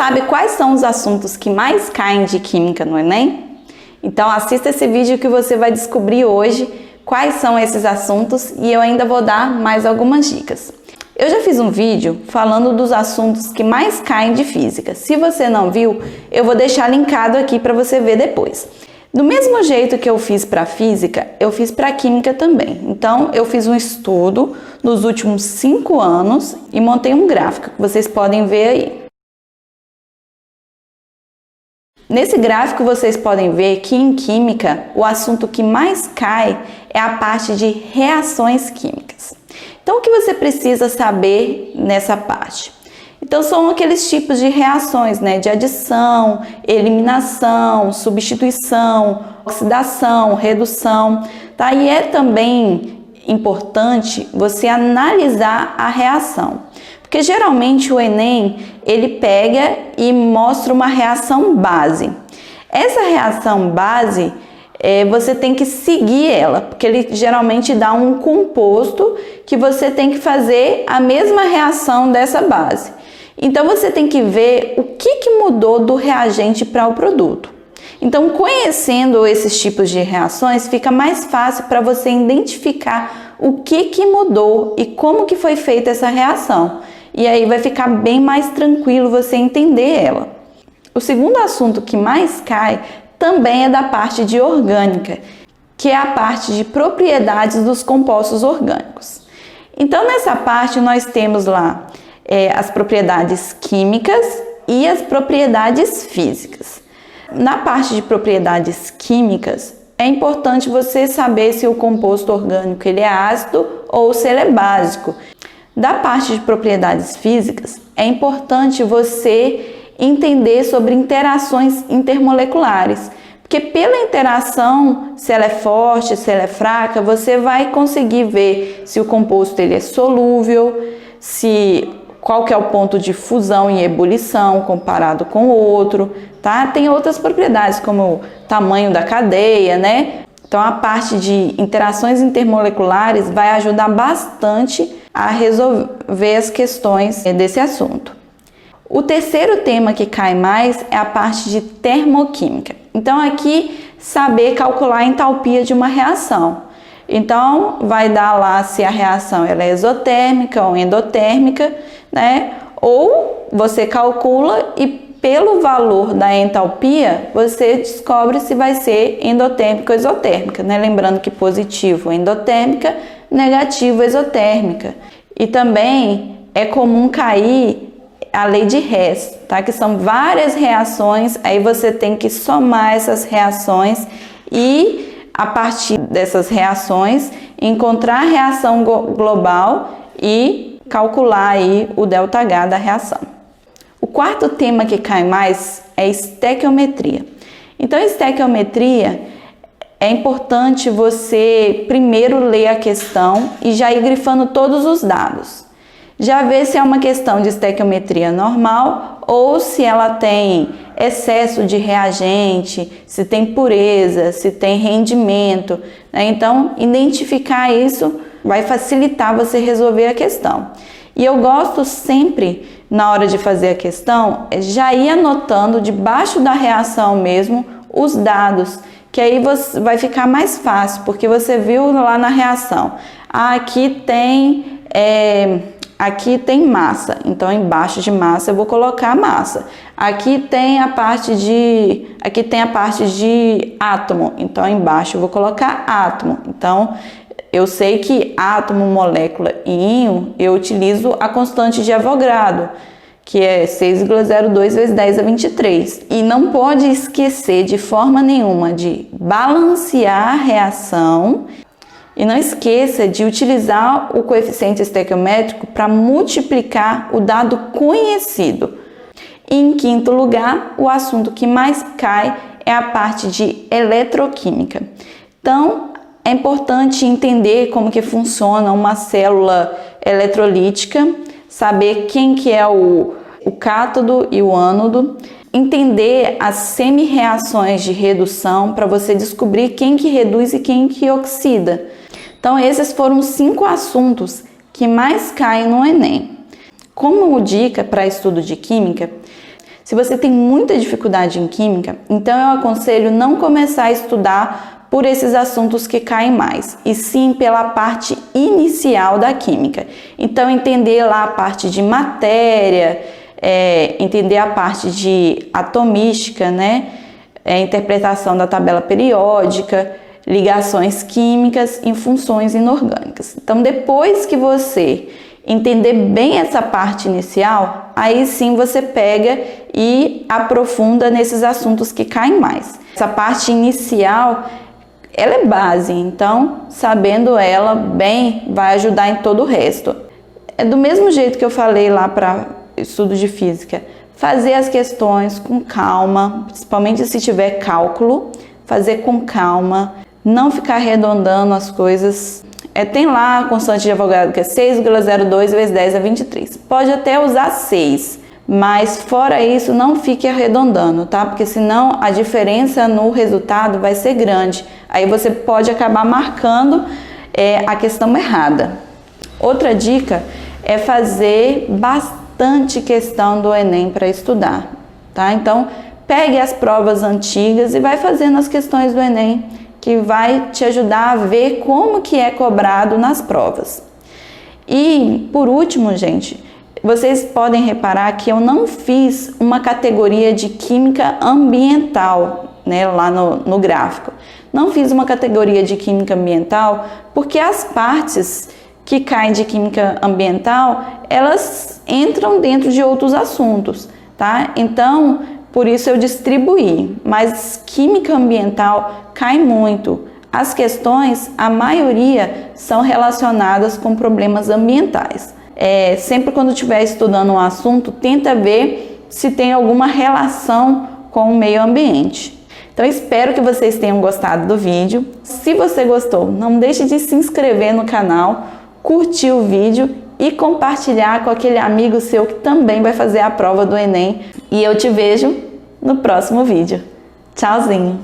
sabe quais são os assuntos que mais caem de química no Enem? Então assista esse vídeo que você vai descobrir hoje quais são esses assuntos e eu ainda vou dar mais algumas dicas. Eu já fiz um vídeo falando dos assuntos que mais caem de física. Se você não viu, eu vou deixar linkado aqui para você ver depois. Do mesmo jeito que eu fiz para física, eu fiz para química também. Então, eu fiz um estudo nos últimos 5 anos e montei um gráfico que vocês podem ver aí. Nesse gráfico vocês podem ver que em química o assunto que mais cai é a parte de reações químicas. Então, o que você precisa saber nessa parte? Então, são aqueles tipos de reações, né? De adição, eliminação, substituição, oxidação, redução, tá? E é também importante você analisar a reação, porque geralmente o Enem, ele pega e mostra uma reação base. Essa reação base, você tem que seguir ela, porque ele geralmente dá um composto que você tem que fazer a mesma reação dessa base. Então, você tem que ver o que mudou do reagente para o produto. Então, conhecendo esses tipos de reações, fica mais fácil para você identificar o que mudou e como que foi feita essa reação. E aí vai ficar bem mais tranquilo você entender ela. O segundo assunto que mais cai também é da parte de orgânica, que é a parte de propriedades dos compostos orgânicos. Então, nessa parte nós temos lá as propriedades químicas e as propriedades físicas. Na parte de propriedades químicas, é importante você saber se o composto orgânico ele é ácido ou se ele é básico. Da parte de propriedades físicas, é importante você entender sobre interações intermoleculares, porque pela interação, se ela é forte, se ela é fraca, você vai conseguir ver se o composto ele é solúvel, qual que é o ponto de fusão e ebulição comparado com o outro, tá? Tem outras propriedades, como o tamanho da cadeia, né? Então, a parte de interações intermoleculares vai ajudar bastante a resolver as questões desse assunto. O terceiro tema que cai mais é a parte de termoquímica. Então, aqui, saber calcular a entalpia de uma reação. Então, vai dar lá se a reação ela é exotérmica ou endotérmica, né? Ou você calcula e pelo valor da entalpia, você descobre se vai ser endotérmica ou exotérmica, né? Lembrando que positivo endotérmica, negativo exotérmica. E também é comum cair a lei de Hess, tá? Que são várias reações, aí você tem que somar essas reações e a partir dessas reações, encontrar a reação global e calcular aí o ΔH da reação. O quarto tema que cai mais é estequiometria. Então, estequiometria é importante você primeiro ler a questão e já ir grifando todos os dados. Já ver se é uma questão de estequiometria normal ou se ela tem excesso de reagente, se tem pureza, se tem rendimento, né? Então, identificar isso vai facilitar você resolver a questão. E eu gosto sempre, na hora de fazer a questão, já ir anotando debaixo da reação mesmo os dados, que aí vai ficar mais fácil, porque você viu lá na reação, aqui tem massa, então embaixo de massa eu vou colocar massa. Aqui tem a parte de átomo, então embaixo eu vou colocar átomo. Então eu sei que átomo, molécula e íon eu utilizo a constante de Avogadro, que é 6,02 vezes 10 a 23. E não pode esquecer de forma nenhuma de balancear a reação. E não esqueça de utilizar o coeficiente estequiométrico para multiplicar o dado conhecido. E em quinto lugar, o assunto que mais cai é a parte de eletroquímica. Então, é importante entender como que funciona uma célula eletrolítica, saber quem que é o cátodo e o ânodo, entender as semi-reações de redução para você descobrir quem que reduz e quem que oxida. Então, esses foram os 5 assuntos que mais caem no Enem. Como dica para estudo de química, Se você tem muita dificuldade em química, então eu aconselho não começar a estudar por esses assuntos que caem mais, e sim pela parte inicial da química. Então, entender lá a parte de matéria, entender a parte de atomística, né? Interpretação da tabela periódica, ligações químicas em funções inorgânicas. Então, depois que você entender bem essa parte inicial, aí sim você pega e aprofunda nesses assuntos que caem mais. Essa parte inicial, ela é base, então sabendo ela bem vai ajudar em todo o resto. É do mesmo jeito que eu falei lá para estudo de física, fazer as questões com calma, principalmente se tiver cálculo, fazer com calma, não ficar arredondando as coisas. Tem lá a constante de Avogadro que é 6,02 vezes 10 a 23. Pode até usar 6, mas fora isso não fique arredondando, tá? Porque senão a diferença no resultado vai ser grande. Aí você pode acabar marcando a questão errada. Outra dica é fazer bastante questão do Enem para estudar, tá? Então, pegue as provas antigas e vai fazendo as questões do Enem, que vai te ajudar a ver como que é cobrado nas provas. E, por último, gente, vocês podem reparar que eu não fiz uma categoria de química ambiental, né, lá no gráfico. Não fiz uma categoria de química ambiental porque as partes que caem de química ambiental, elas entram dentro de outros assuntos, tá? Então, por isso eu distribuí, mas química ambiental cai muito. As questões, a maioria, são relacionadas com problemas ambientais. Sempre quando estiver estudando um assunto, tenta ver se tem alguma relação com o meio ambiente. Então, espero que vocês tenham gostado do vídeo. Se você gostou, não deixe de se inscrever no canal, curtir o vídeo e compartilhar com aquele amigo seu que também vai fazer a prova do Enem. E eu te vejo no próximo vídeo. Tchauzinho!